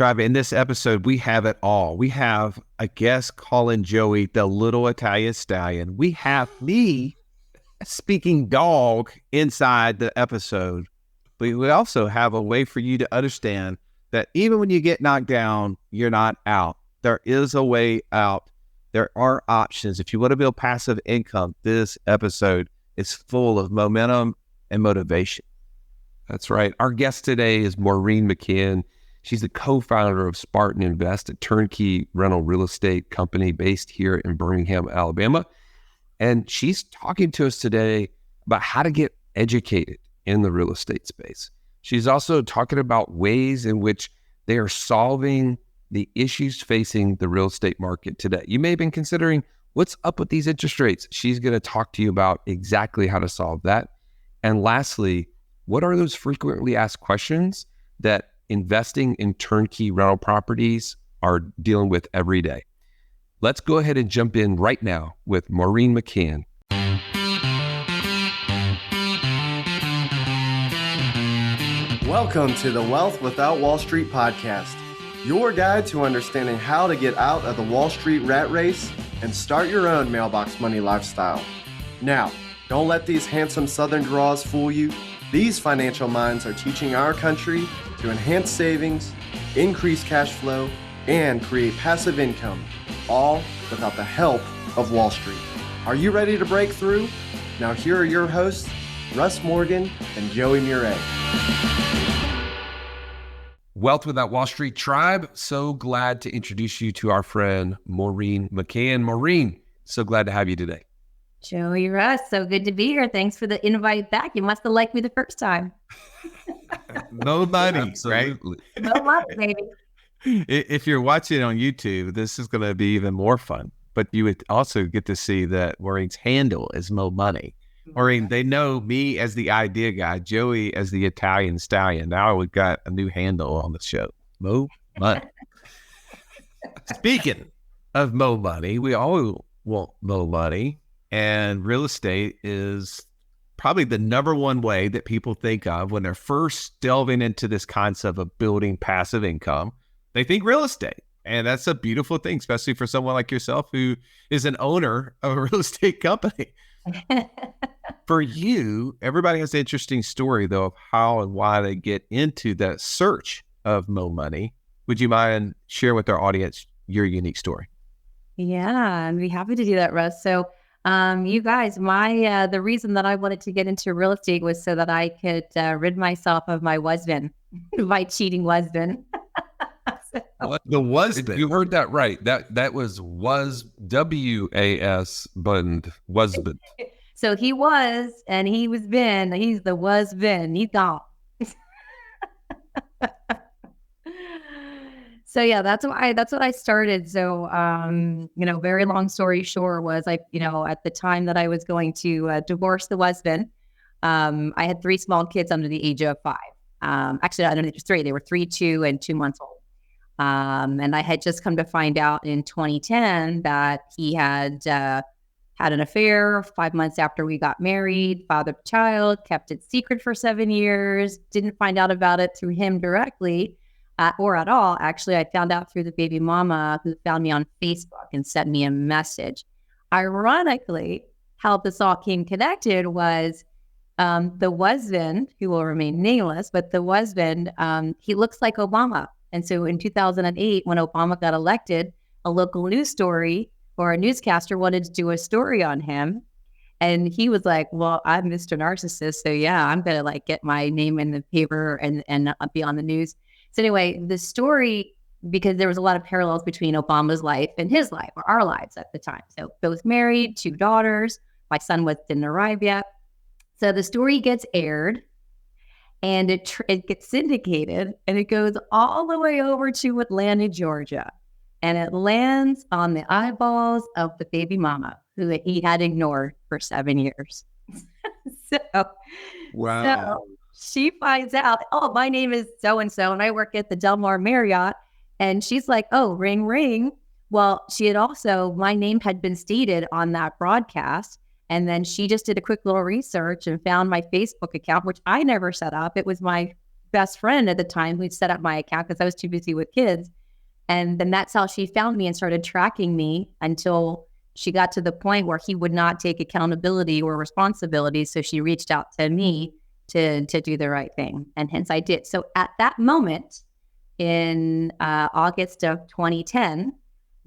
Tribe, in this episode, we have it all. We have a guest calling Joey the little Italian stallion. We have me speaking dog inside the episode. But we also have a way for you to understand that even when you get knocked down, you're not out. There is a way out. There are options. If you want to build passive income, this episode is full of momentum and motivation. That's right. Our guest today is Maureen McCann. She's the co-founder of Spartan Invest, a turnkey rental real estate company based here in Birmingham, Alabama. And she's talking to us today about how to get educated in the real estate space. She's also talking about ways in which they are solving the issues facing the real estate market today. You may have been considering what's up with these interest rates. She's going to talk to you about exactly how to solve that. And lastly, what are those frequently asked questions that investing in turnkey rental properties are dealing with every day? Let's go ahead and jump in right now with Maureen McCann. Welcome to the Wealth Without Wall Street podcast, your guide to understanding how to get out of the Wall Street rat race and start your own mailbox money lifestyle. Now, don't let these handsome Southern draws fool you. These financial minds are teaching our country to enhance savings, increase cash flow, and create passive income, all without the help of Wall Street. Are you ready to break through? Now here are your hosts, Russ Morgan and Joey Murray. Wealth Without Wall Street Tribe, so glad to introduce you to our friend Maureen McCann. Maureen, so glad to have you today. Joey, Russ, so good to be here. Thanks for the invite back. You must have liked me the first time. No money, Absolutely. right? No money, baby. If you're watching on YouTube, this is going to be even more fun. But you would also get to see that Maureen's handle is Mo Money. Maureen, they know me as the idea guy, Joey as the Italian stallion. Now we've got a new handle on the show, Mo Money. Speaking of Mo Money, we all want Mo Money, and real estate is probably the number one way that people think of when they're first delving into this concept of building passive income. They think real estate. And that's a beautiful thing, especially for someone like yourself who is an owner of a real estate company. For you, everybody has an interesting story, though, of how and why they get into the search of Mo Money. Would you mind sharing with our audience your unique story? Yeah, I'd be happy to do that, Russ. So you guys, the reason that I wanted to get into real estate was so that I could rid myself of my husband, my cheating husband. What? The husband? You heard that right. That was W-A-S, but husband. So he was, and he was been. He's the was been. He's gone. So yeah, that's what I started. So, very long story short was at the time that I was going to divorce the husband, I had 3 small kids under the age of 5. Actually, I don't know, 3. They were 3, 2, and 2 months old. And I had just come to find out in 2010 that he had had an affair 5 months after we got married, fathered a child, kept it secret for 7 years, didn't find out about it through him directly. Or at all. Actually, I found out through the baby mama who found me on Facebook and sent me a message. Ironically, how this all came connected was the husband, who will remain nameless, but the husband, he looks like Obama. And so in 2008, when Obama got elected, a local news story or a newscaster wanted to do a story on him. And he was like, well, I'm Mr. Narcissist. So yeah, I'm going to get my name in the paper and be on the news. So anyway, the story, because there was a lot of parallels between Obama's life and his life, or our lives at the time. So both married, 2 daughters. My son didn't arrive yet. So the story gets aired and it gets syndicated and it goes all the way over to Atlanta, Georgia. And it lands on the eyeballs of the baby mama who he had ignored for 7 years. Wow. So she finds out, oh, my name is so-and-so, and I work at the Del Mar Marriott. And she's like, oh, ring, ring. Well, my name had been stated on that broadcast. And then she just did a quick little research and found my Facebook account, which I never set up. It was my best friend at the time who'd set up my account because I was too busy with kids. And then that's how she found me and started tracking me until she got to the point where he would not take accountability or responsibility. So she reached out to me to do the right thing. And hence I did. So at that moment in August of 2010,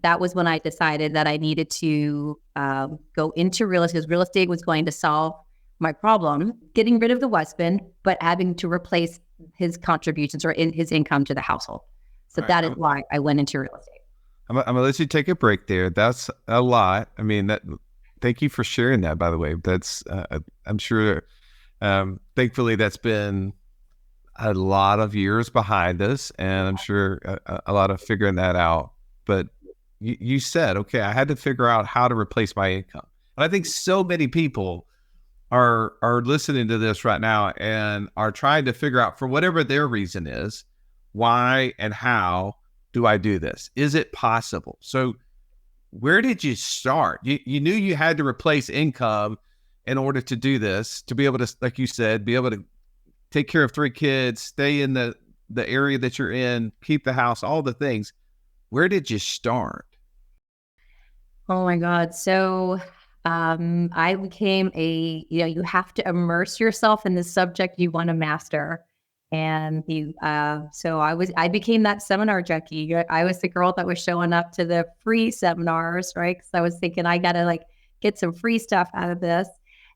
that was when I decided that I needed to go into real estate, because real estate was going to solve my problem, getting rid of the husband, but having to replace his contributions or in his income to the household. So that is why I went into real estate. I'm gonna let you take a break there. That's a lot. I mean, thank you for sharing that, by the way. That's, I'm sure, thankfully that's been a lot of years behind us, and I'm sure a lot of figuring that out. But you said, okay, I had to figure out how to replace my income. And I think so many people are listening to this right now and are trying to figure out, for whatever their reason is, why and how do I do this? Is it possible? So where did you start? You knew you had to replace income in order to do this, to be able to, like you said, be able to take care of 3 kids, stay in the area that you're in, keep the house, all the things. Where did you start? Oh my God. So I became you have to immerse yourself in the subject you want to master. And so I became that seminar junkie. I was the girl that was showing up to the free seminars, right? Because I was thinking I got to get some free stuff out of this.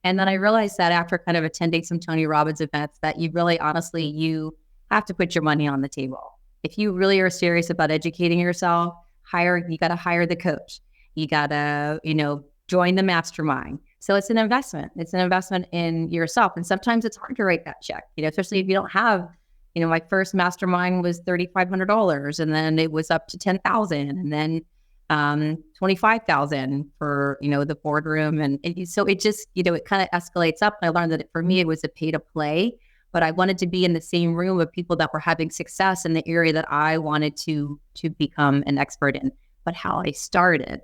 And then I realized that after kind of attending some Tony Robbins events, that you really, honestly, you have to put your money on the table. If you really are serious about educating yourself, you got to hire the coach. You got to, join the mastermind. So it's an investment. It's an investment in yourself. And sometimes it's hard to write that check, especially if you don't have, my first mastermind was $3,500, and then it was up to $10,000, and then $25,000 for, the boardroom. And so it just, it kind of escalates up. And I learned that for me, it was a pay to play, but I wanted to be in the same room with people that were having success in the area that I wanted to become an expert in. But how I started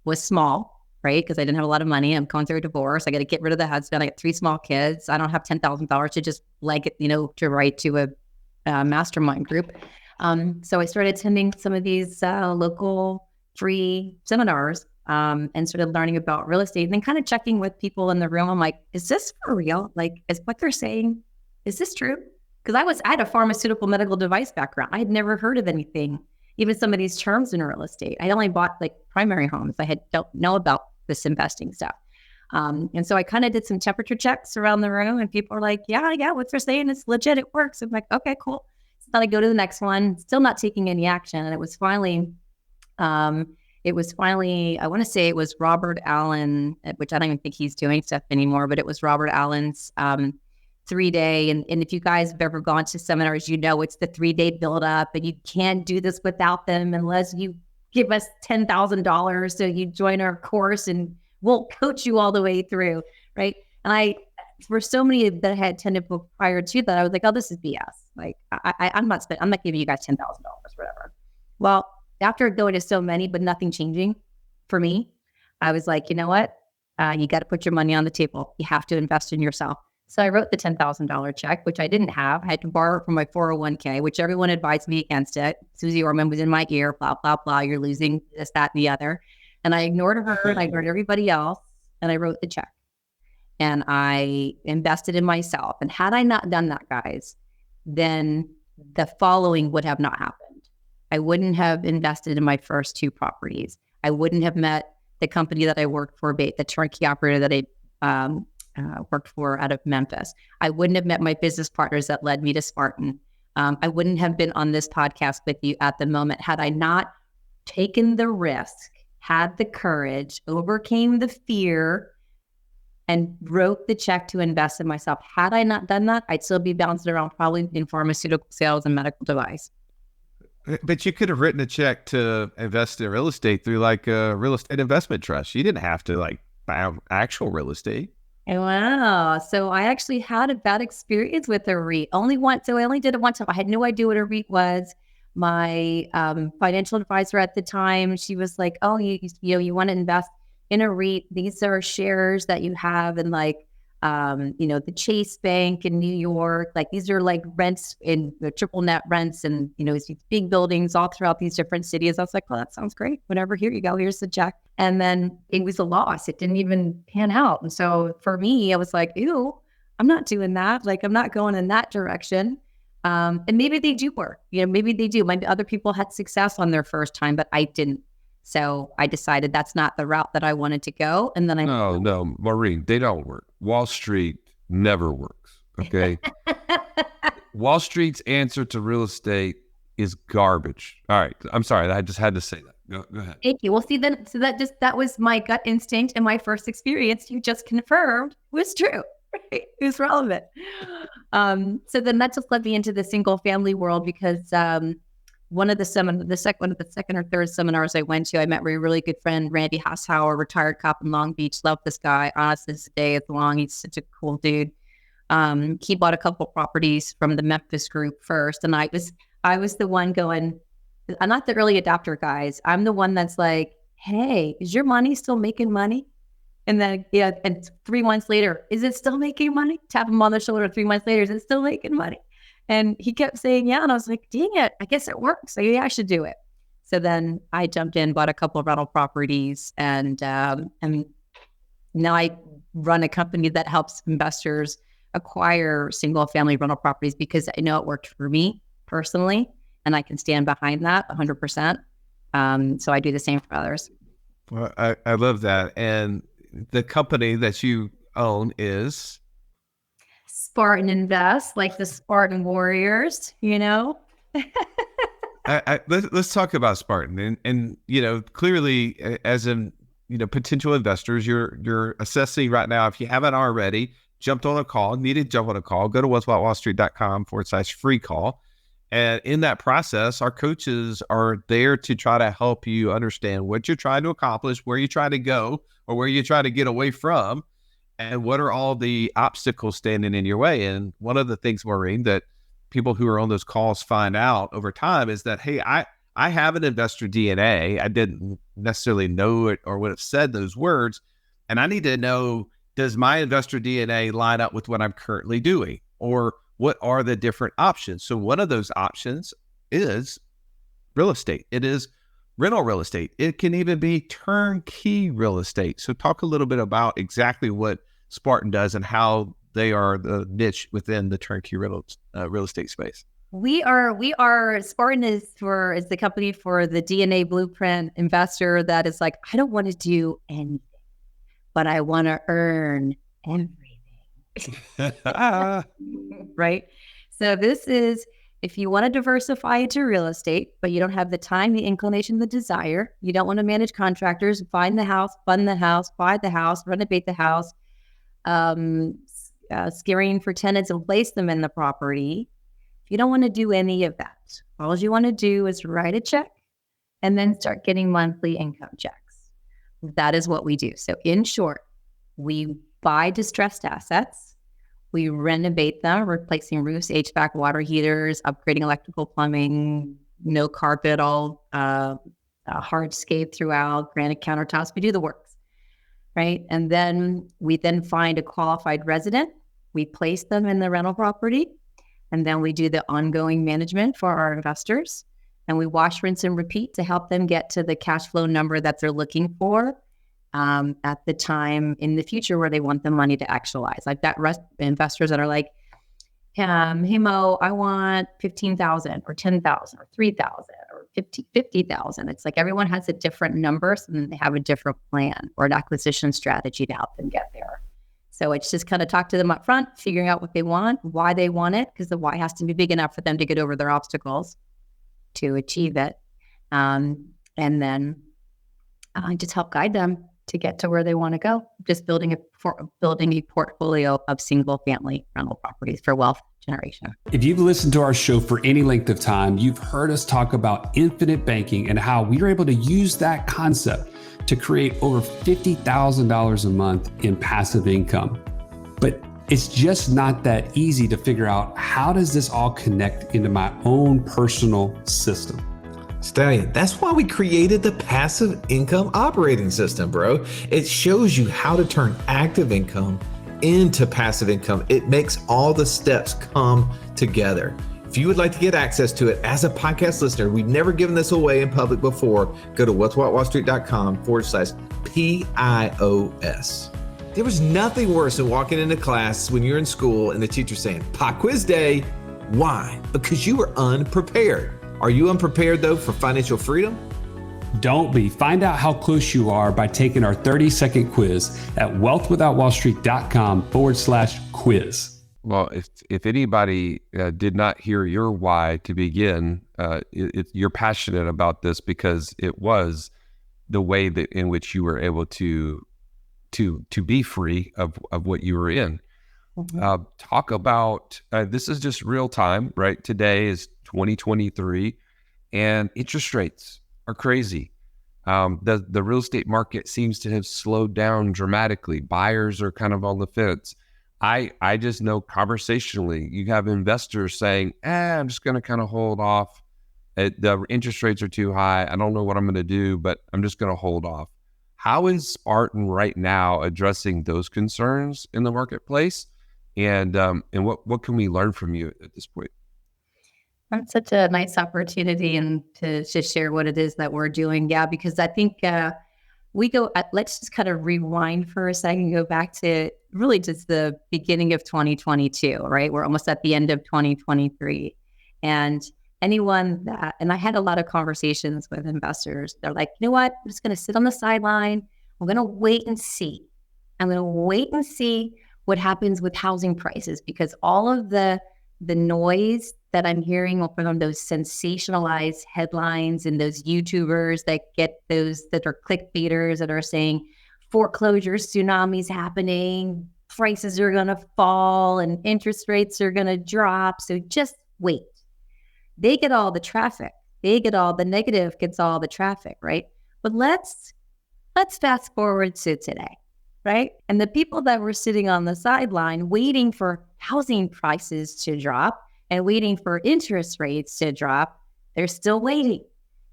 was small, right? Because I didn't have a lot of money. I'm going through a divorce. I got to get rid of the husband. I got 3 small kids. I don't have $10,000 to just to write to a mastermind group. So I started attending some of these local free seminars and started learning about real estate, and then kind of checking with people in the room. I'm like, is this for real? Is what they're saying, is this true? Because I had a pharmaceutical medical device background. I had never heard of anything, even some of these terms in real estate. I only bought primary homes. I don't know about this investing stuff. And so I kind of did some temperature checks around the room, and people are like, yeah, what they're saying is legit. It works. I'm like, okay, cool. So then I go to the next one, still not taking any action. And it was finally, I want to say it was Robert Allen, which I don't even think he's doing stuff anymore, but it was Robert Allen's 3-day. And if you guys have ever gone to seminars, it's the 3-day build up, and you can't do this without them unless you give us $10,000. So you join our course and we'll coach you all the way through. Right. And for so many that had attended prior to that, I was like, oh, this is BS. I'm not giving you guys $10,000, whatever. Well, after going to so many, but nothing changing for me, I was like, you know what? You got to put your money on the table. You have to invest in yourself. So I wrote the $10,000 check, which I didn't have. I had to borrow it from my 401k, which everyone advised me against it. Susie Orman was in my ear, blah, blah, blah. You're losing this, that, and the other. And I ignored her and I ignored everybody else. And I wrote the check. And I invested in myself. And had I not done that, guys, then the following would have not happened. I wouldn't have invested in my first 2 properties. I wouldn't have met the company that I worked for, the turnkey operator that I worked for out of Memphis. I wouldn't have met my business partners that led me to Spartan. I wouldn't have been on this podcast with you at the moment had I not taken the risk, had the courage, overcame the fear, and wrote the check to invest in myself. Had I not done that, I'd still be bouncing around probably in pharmaceutical sales and medical device. But you could have written a check to invest in real estate through a real estate investment trust. You didn't have to buy actual real estate. Wow. So I actually had a bad experience with a REIT. Only once. So I only did it one time. I had no idea what a REIT was. My financial advisor at the time, she was like, oh, you want to invest in a REIT. These are shares that you have in The Chase Bank in New York, like these are like rents in the triple net rents and, these big buildings all throughout these different cities. I was like, well, that sounds great. Whatever, here you go. Here's the check. And then it was a loss. It didn't even pan out. And so for me, I was like, ew, I'm not doing that. Like, I'm not going in that direction. And maybe they do work, maybe they do. Maybe other people had success on their first time, but I didn't. So I decided that's not the route that I wanted to go. And then No, Maureen, they don't work. Wall Street never works. Okay. Wall Street's answer to real estate is garbage. All right. I'm sorry. I just had to say that. Go ahead. Thank you. Well, see, that was my gut instinct and my first experience. You just confirmed was true. Right? It was relevant. So then that just led me into the single family world because, one of the second or third seminars I went to, I met my really good friend, Randy Hassauer, retired cop in Long Beach. Love this guy. Honestly, this day is long. He's such a cool dude. He bought a couple properties from the Memphis group first. And I was the one going, I'm not the early adopter, guys. I'm the one that's like, hey, is your money still making money? And then, and 3 months later, is it still making money? Tap him on the shoulder 3 months later, is it still making money? And he kept saying, yeah. And I was like, dang it, I guess it works. So yeah, I should do it. So then I jumped in, bought a couple of rental properties. And now I run a company that helps investors acquire single family rental properties because I know it worked for me personally. And I can stand behind that 100%. So I do the same for others. Well, I love that. And the company that you own is? Spartan Invest, like the Spartan Warriors, Let's talk about Spartan and clearly as in potential investors, you're assessing right now. If you haven't already need to jump on a call, go to what'swallstreet.com/free call. And in that process, our coaches are there to try to help you understand what you're trying to accomplish, where you're trying to go, or where you're trying to get away from, and what are all the obstacles standing in your way. And one of the things, Maureen, that people who are on those calls find out over time is that, hey, I have an investor DNA. I didn't necessarily know it or would have said those words. And I need to know, does my investor DNA line up with what I'm currently doing? Or what are the different options? So one of those options is real estate. It is rental real estate. It can even be turnkey real estate. So talk a little bit about exactly what Spartan does and how they are the niche within the turnkey real estate space. Spartan is the company for the DNA blueprint investor that is like, I don't want to do anything, but I want to earn everything. Right? So this is, if you want to diversify into real estate, but you don't have the time, the inclination, the desire, you don't want to manage contractors, find the house, fund the house, buy the house, renovate the house, screen for tenants and place them in the property. If you don't want to do any of that, all you want to do is write a check and then start getting monthly income checks. That is what we do. So in short, we buy distressed assets, we renovate them, replacing roofs, HVAC, water heaters, upgrading electrical, plumbing, no carpet, all hardscape throughout, granite countertops. We do the works, right? And then we find a qualified resident. We place them in the rental property, and then we do the ongoing management for our investors. And we wash, rinse, and repeat to help them get to the cash flow number that they're looking for at the time in the future where they want the money to actualize. I've got investors that are like, hey Mo, I want 15,000 or 10,000 or 3,000 or 50,000. It's like everyone has a different number, so then they have a different plan or an acquisition strategy to help them get there. So it's just kind of talk to them up front, figuring out what they want, why they want it, because the why has to be big enough for them to get over their obstacles to achieve it. And then I just help guide them to get to where they want to go, just building a portfolio of single family rental properties for wealth generation. If you've listened to our show for any length of time, you've heard us talk about infinite banking and how we are able to use that concept to create over $50,000 a month in passive income. But it's just not that easy to figure out, how does this all connect into my own personal system? Stallion, that's why we created the passive income operating system, bro. It shows you how to turn active income into passive income. It makes all the steps come together. If you would like to get access to it as a podcast listener, we've never given this away in public before. Go to what'swhatwallstreet.com/PIOS. There was nothing worse than walking into class when you're in school and the teacher saying, "Pop quiz day." Why? Because you were unprepared. Are you unprepared though for financial freedom? Don't be. Find out how close you are by taking our 30-second quiz at wealthwithoutwallstreet.com/quiz. Well, if anybody did not hear your why to begin, you're passionate about this because it was the way that in which you were able to be free of what you were in. Mm-hmm. Talk about this is just real time, right? Today is 2023, and interest rates are crazy. The real estate market seems to have slowed down dramatically. Buyers are kind of on the fence. I just know conversationally, you have investors saying, I'm just going to kind of hold off. The interest rates are too high. I don't know what I'm going to do, but I'm just going to hold off. How is Spartan right now addressing those concerns in the marketplace? And what can we learn from you at this point? That's such a nice opportunity and to just share what it is that we're doing. Yeah, because I think let's just kind of rewind for a second, go back to really just the beginning of 2022, right? We're almost at the end of 2023. And and I had a lot of conversations with investors. They're like, you know what? I'm just going to sit on the sideline. I'm going to wait and see. I'm going to wait and see what happens with housing prices, because all of the noise that I'm hearing from those sensationalized headlines and those YouTubers that are clickbaiters that are saying foreclosure tsunamis happening, prices are going to fall and interest rates are going to drop. So just wait. They get all the traffic. The negative gets all the traffic, right? But let's fast forward to today, right? And the people that were sitting on the sideline waiting for housing prices to drop and waiting for interest rates to drop, they're still waiting.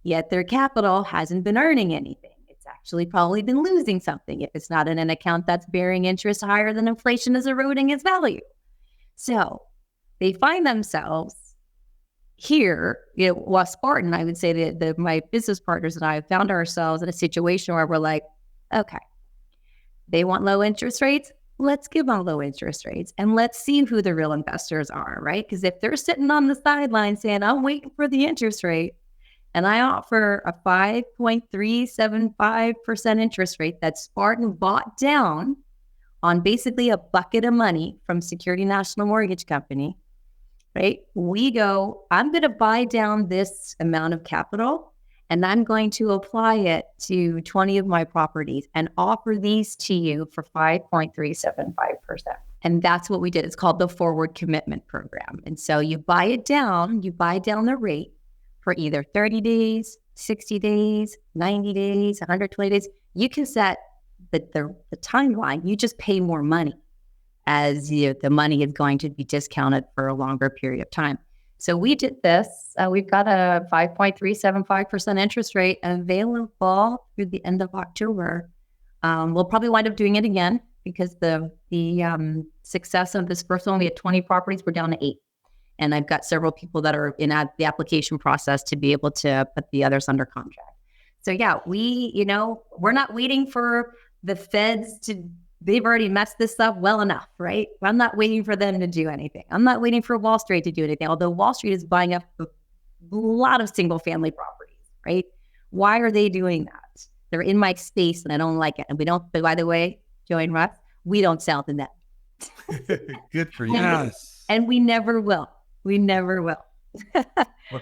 Yet their capital hasn't been earning anything. It's actually probably been losing something if it's not in an account that's bearing interest higher than inflation is eroding its value. So they find themselves here, while Spartan, I would say that my business partners and I found ourselves in a situation where we're like, okay, they want low interest rates. Let's give them low interest rates and let's see who the real investors are, right? Because if they're sitting on the sideline saying, I'm waiting for the interest rate, and I offer a 5.375% interest rate that Spartan bought down on basically a bucket of money from Security National Mortgage Company, right? We go, I'm going to buy down this amount of capital and I'm going to apply it to 20 of my properties and offer these to you for 5.375%. And that's what we did. It's called the Forward Commitment Program. And so you buy down the rate for either 30 days, 60 days, 90 days, 120 days. You can set the timeline. You just pay more money as the money is going to be discounted for a longer period of time. So we did this. We've got a 5.375% interest rate available through the end of October. We'll probably wind up doing it again because the success of this first one, we had 20 properties, we're down to 8. And I've got several people that are in the application process to be able to put the others under contract. So yeah, we're not waiting for the feds they've already messed this up well enough, right? I'm not waiting for them to do anything. I'm not waiting for Wall Street to do anything, although Wall Street is buying up a lot of single family properties, right? Why are they doing that? They're in my space and I don't like it. And but by the way, Joey and Russ, we don't sell to them. Good for you. Yes. And we never will. We never will.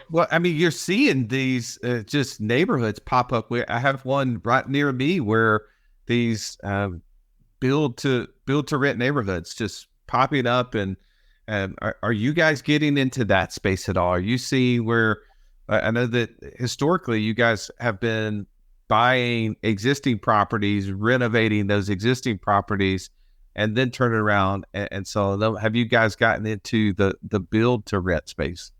Well, I mean, you're seeing these just neighborhoods pop up. I have one right near me where these build to rent neighborhoods just popping up. And are you guys getting into that space at all? Are you seeing where I know that historically you guys have been buying existing properties, renovating those existing properties, and then turning around and selling them? Have you guys gotten into the build to rent space?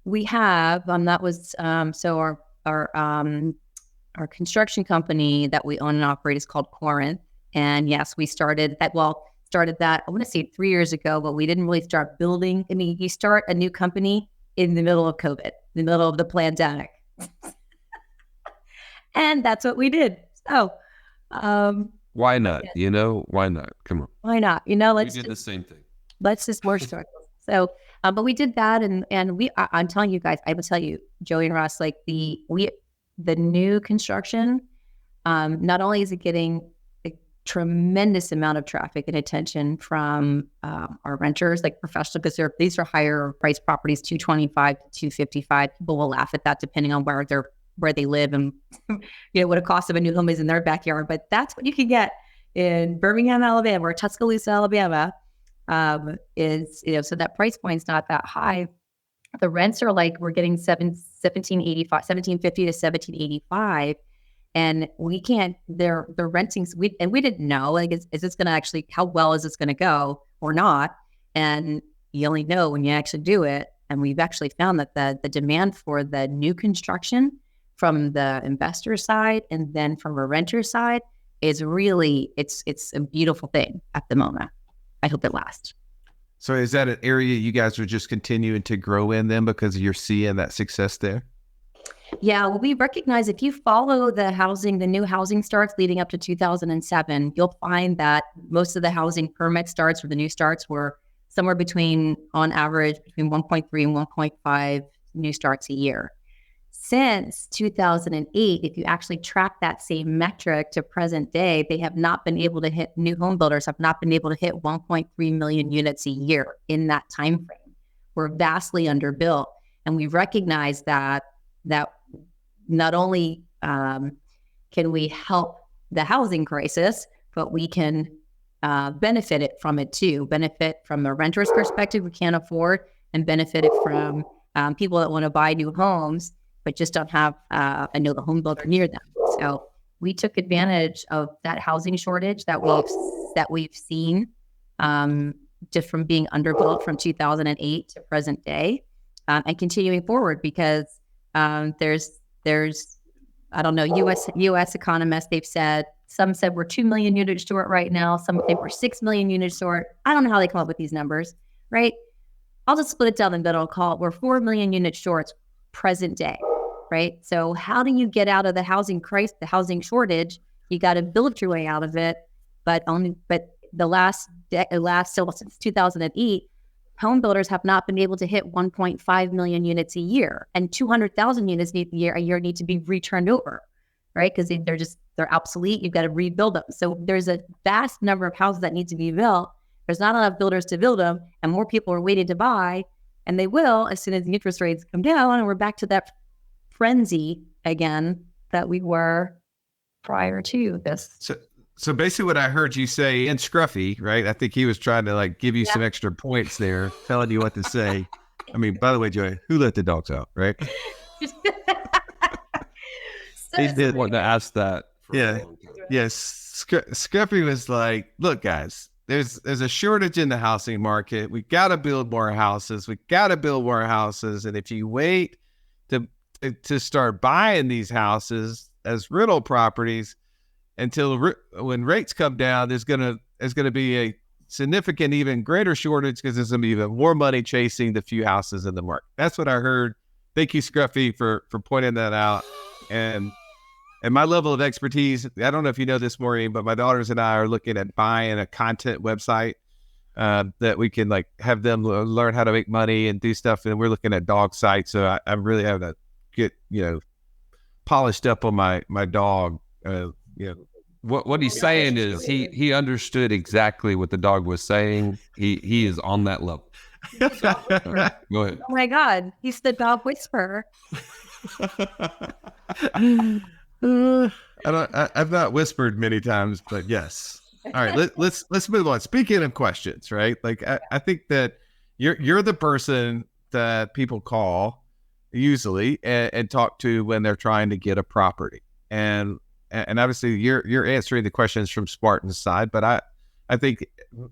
We have. That was so our construction company that we own and operate is called Corinth. And yes, we started at, started that, I want to say 3 years ago, but we didn't really start building. I mean, you start a new company in the middle of COVID, in the middle of the pandemic. And that's what we did. So, why not? Why not? Come on. why not? We did the same thing. Let's just work towards it. So, but we did that, and I'm telling you guys, I will tell you, Joey and Russ, like the new construction, not only is it getting a tremendous amount of traffic and attention from our renters, like professional, because these are higher price properties, 225 to 255. People will laugh at that depending on where they live and what a cost of a new home is in their backyard. But that's what you can get in Birmingham, Alabama, or Tuscaloosa, Alabama. So that price point's not that high. The rents are like, we're getting $17.50 to $17.85, and we can't. They're renting. We didn't know, like, is this going to actually, how well is this going to go or not? And you only know when you actually do it. And we've actually found that the demand for the new construction from the investor side and then from a renter side is really, it's a beautiful thing at the moment. I hope it lasts. So is that an area you guys are just continuing to grow in then because you're seeing that success there? Yeah, well, we recognize if you follow the new housing starts leading up to 2007, you'll find that most of the housing permit starts or the new starts were somewhere on average, between 1.3 and 1.5 new starts a year. Since 2008, if you actually track that same metric to present day, new home builders have not been able to hit 1.3 million units a year in that time frame. We're vastly underbuilt. And we recognize that not only can we help the housing crisis, but we can benefit it from it too. Benefit from a renter's perspective we can't afford, and benefit it from people that want to buy new homes but just don't have a new home builder near them. So we took advantage of that housing shortage that we've seen just from being underbuilt from 2008 to present day, and continuing forward because there's I don't know, U.S. economists, some said we're 2 million units short right now. Some think we're 6 million units short. I don't know how they come up with these numbers, right? I'll just split it down the middle. We're 4 million units short present day, right? So how do you get out of the housing crisis, the housing shortage? You got to build your way out of it. But since 2008, home builders have not been able to hit 1.5 million units a year, and 200,000 units a year need to be returned over, right? Because they're obsolete. You've got to rebuild them. So there's a vast number of houses that need to be built. There's not enough builders to build them, and more people are waiting to buy, and they will as soon as the interest rates come down, and we're back to that frenzy again that we were prior to this. So basically what I heard you say, and Scruffy, right? I think he was trying to give you some extra points there, telling you what to say. I mean, by the way, Joey, who let the dogs out, right? He did want to ask that. Yeah. Yes. Scruffy was like, look, guys, there's a shortage in the housing market. We got to build more houses. And if you wait to start buying these houses as rental properties until when rates come down, there's going to be a significant, even greater shortage because there's going to be even more money chasing the few houses in the market. That's what I heard. Thank you, Scruffy, for pointing that out. And my level of expertise, I don't know if you know this, Maureen, but my daughters and I are looking at buying a content website that we can have them learn how to make money and do stuff. And we're looking at dog sites. So I really have to get, polished up on my dog. What he's saying is he understood exactly what the dog was saying. He is on that level. Right, go ahead. Oh my God, he's the dog whisperer. I've not whispered many times, but yes. All right, let's move on. Speaking of questions, right? I think that you're the person that people call usually and talk to when they're trying to get a property, and obviously you're answering the questions from Spartan's side, but I think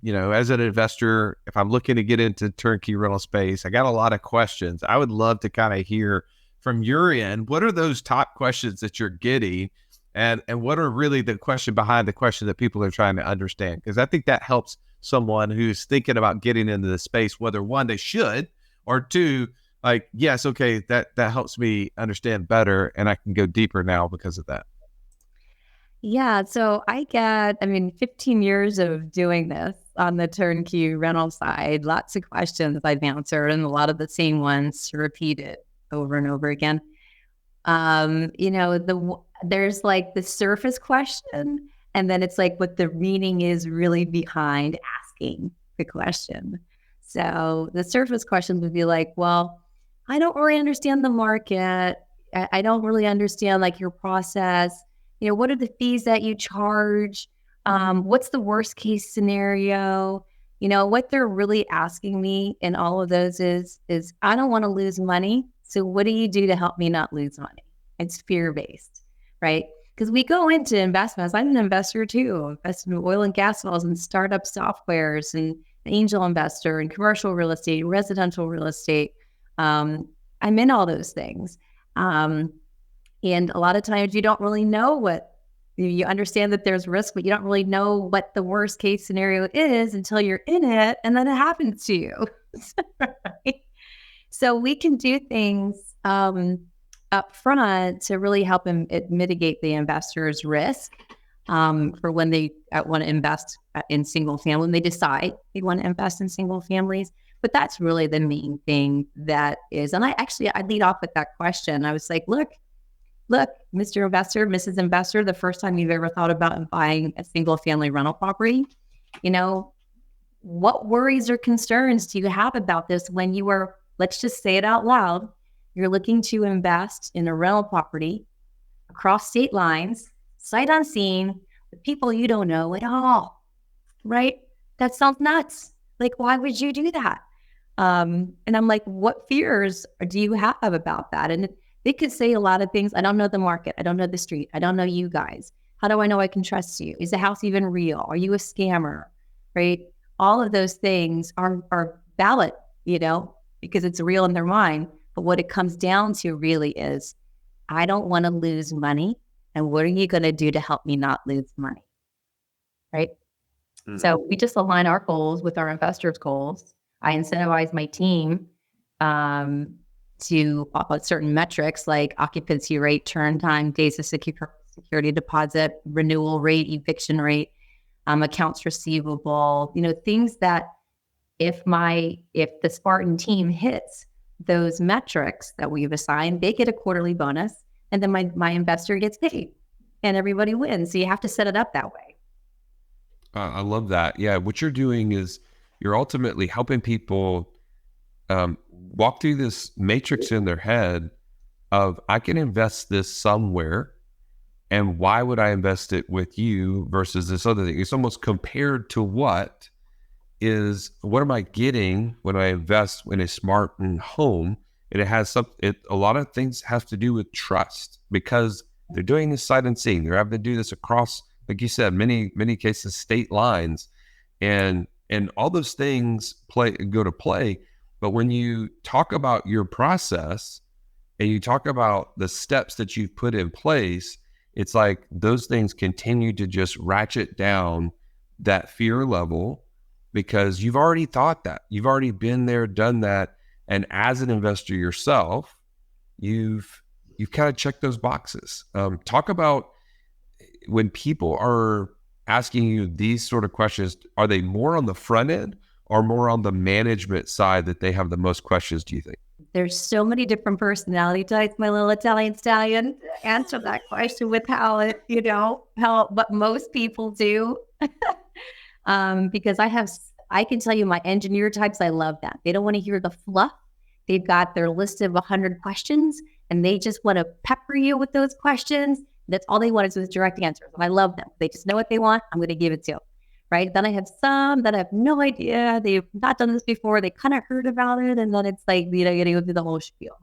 as an investor, if I'm looking to get into turnkey rental space, I got a lot of questions. I would love to kind of hear from your end, what are those top questions that you're getting, and what are really the question behind the question that people are trying to understand? Because I think that helps someone who's thinking about getting into the space, whether one, they should, or two, like, yes, okay, that helps me understand better and I can go deeper now because of that? Yeah. So 15 years of doing this on the turnkey rental side, lots of questions I've answered and a lot of the same ones repeated over and over again. There's like the surface question, and then it's like what the meaning is really behind asking the question. So the surface questions would be like, well, I don't really understand the market. I don't really understand like your process. What are the fees that you charge? What's the worst case scenario? What they're really asking me in all of those is I don't want to lose money. So what do you do to help me not lose money? It's fear-based, right? Because we go into investments. I'm an investor too. Invest in oil and gas wells and startup softwares and angel investor and commercial real estate, residential real estate. I'm in all those things. And a lot of times you don't really know you understand that there's risk, but you don't really know what the worst case scenario is until you're in it and then it happens to you. Right? So we can do things up front to really help mitigate the investor's risk for when they want to invest in single family, when they decide they want to invest in single families. But that's really the main thing that is. And I lead off with that question. I was like, look, Mr. Investor, Mrs. Investor, the first time you've ever thought about buying a single family rental property, what worries or concerns do you have about this when you are, let's just say it out loud, you're looking to invest in a rental property across state lines, sight unseen, with people you don't know at all, right? That sounds nuts. Like, why would you do that? And I'm like, what fears do you have about that? And they could say a lot of things. I don't know the market. I don't know the street. I don't know you guys. How do I know I can trust you? Is the house even real? Are you a scammer? Right? All of those things are valid, because it's real in their mind. But what it comes down to really is, I don't want to lose money. And what are you going to do to help me not lose money? Right? Mm-hmm. So we just align our goals with our investors' goals. I incentivize my team to certain metrics like occupancy rate, turn time, days of security deposit, renewal rate, eviction rate, accounts receivable, things that if the Spartan team hits those metrics that we've assigned, they get a quarterly bonus, and then my investor gets paid and everybody wins. So you have to set it up that way. I love that. Yeah. What you're doing is you're ultimately helping people walk through this matrix in their head of, I can invest this somewhere, and why would I invest it with you versus this other thing? It's almost compared to what am I getting when I invest in a Spartan home? And a lot of things have to do with trust, because they're doing this sight unseen. They're having to do this across, like you said, many cases, state lines, and all those things go to play. But when you talk about your process and you talk about the steps that you've put in place, it's like those things continue to just ratchet down that fear level, because you've already thought that. You've already been there, done that. And as an investor yourself, you've kind of checked those boxes. Talk about when people are asking you these sort of questions, are they more on the front end or more on the management side that they have the most questions, do you think? There's so many different personality types, my little Italian stallion, to answer that question with what most people do. Because I can tell you my engineer types, I love that. They don't want to hear the fluff. They've got their list of 100 questions and they just want to pepper you with those questions. That's all they want is with direct answers. And I love them. They just know what they want. I'm going to give it to them. Right. Then I have some that have no idea. They've not done this before. They kind of heard about it. And then it's like, you go through the whole spiel.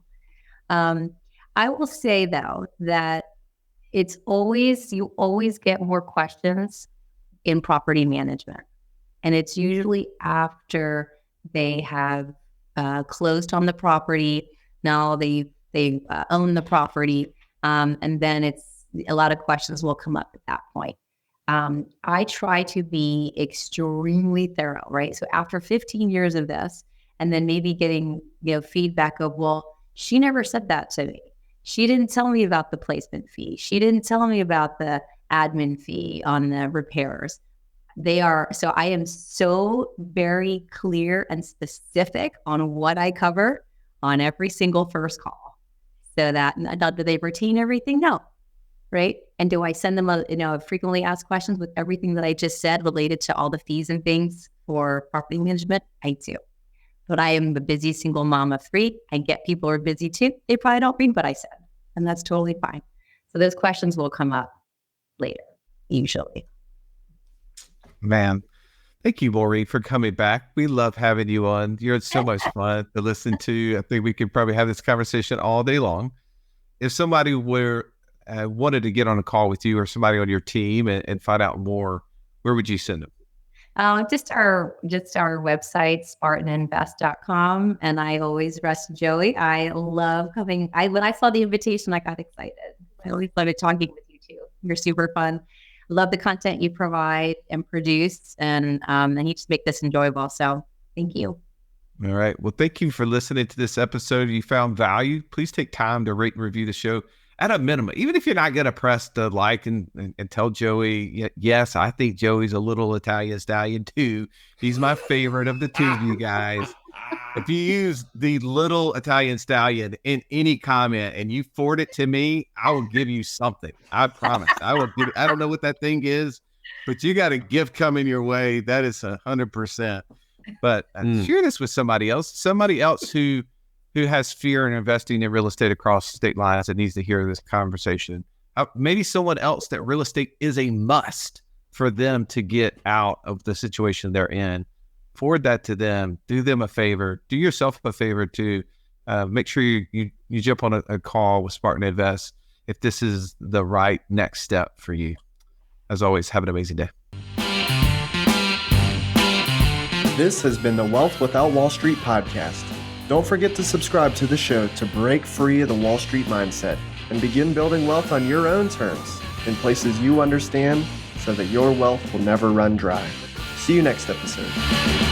I will say though, that you always get more questions in property management. And it's usually after they have closed on the property. Now they own the property. And then a lot of questions will come up at that point. I try to be extremely thorough, right? So after 15 years of this, and then maybe getting, feedback of, well, she never said that to me. She didn't tell me about the placement fee. She didn't tell me about the admin fee on the repairs. So I am so very clear and specific on what I cover on every single first call. So that, do they retain everything? No. Right. And do I send them frequently asked questions with everything that I just said related to all the fees and things for property management? I do. But I am a busy single mom of 3. I get people who are busy too. They probably don't read what I said, and that's totally fine. So those questions will come up later, usually. Man, thank you, Maureen, for coming back. We love having you on. You're so much fun to listen to. I think we could probably have this conversation all day long. If somebody wanted to get on a call with you or somebody on your team and find out more, where would you send them? Just our website, SpartanInvest.com. And I always, Russ and Joey, I love coming. When I saw the invitation, I got excited. I always loved talking with you too. You're super fun. Love the content you provide and produce, and you just make this enjoyable. So thank you. All right. Well, thank you for listening to this episode. If you found value, please take time to rate and review the show at a minimum. Even if you're not going to press the like and tell Joey, yes, I think Joey's a little Italian stallion too. He's my favorite of the two of you guys. If you use the little Italian stallion in any comment and you forward it to me, I will give you something. I promise. I don't know what that thing is, but you got a gift coming your way. That is 100%. But share this with somebody else who has fear in investing in real estate across state lines and needs to hear this conversation. Maybe someone else that real estate is a must for them to get out of the situation they're in. Forward that to them. Do them a favor. Do yourself a favor too. Make sure you jump on a call with Spartan Invest if this is the right next step for you. As always, have an amazing day. This has been the Wealth Without Wall Street podcast. Don't forget to subscribe to the show to break free of the Wall Street mindset and begin building wealth on your own terms in places you understand so that your wealth will never run dry. See you next episode.